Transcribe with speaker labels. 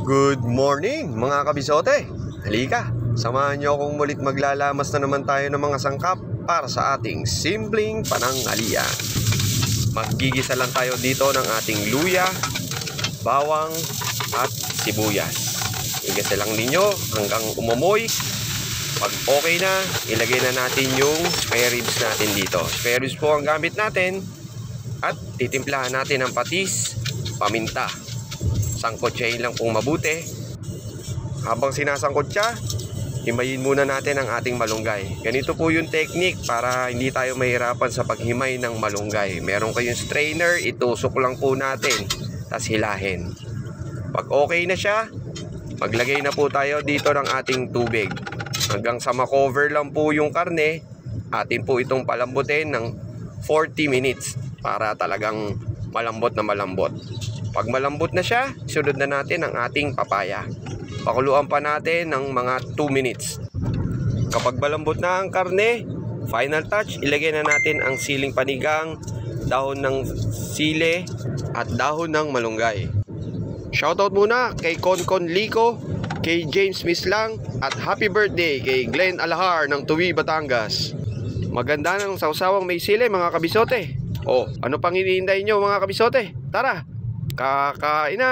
Speaker 1: Good morning mga kabisote. Halika, samahan niyo akong mulit maglalamas na naman tayo ng mga sangkap para sa ating simpleng pananghalian. Maggigisa lang tayo dito ng ating luya, bawang at sibuyas. Igisa lang ninyo hanggang umumoy. Pag okay na, ilagay na natin yung spare ribs natin dito. Spare ribs po ang gamit natin. At titimplahan natin ng patis, paminta. Sangkotsahin lang pong mabuti. Habang sinasangkot siya, himayin muna natin ang ating malunggay. Ganito po yung technique para hindi tayo mahirapan sa paghimay ng malunggay. Meron kayong strainer, itusok lang po natin, tas hilahin. Pag okay na siya, maglagay na po tayo dito ng ating tubig. Hanggang sa makover lang po yung karne, atin po itong palambutin ng 40 minutes para talagang malambot na malambot. Pag malambot na siya, sunod na natin ang ating papaya. Pakuluan pa natin ng mga 2 minutes. Kapag malambot na ang karne, final touch, ilagay na natin ang siling panigang, dahon ng sili at dahon ng malunggay. Shoutout muna kay Konkon Lico, kay James Mislang at happy birthday kay Glenn Alahar ng Tuwi, Batangas. Maganda ng sausawang may sili mga kabisote. Ano pang hinihintay nyo mga kabisote? Tara, kakain na!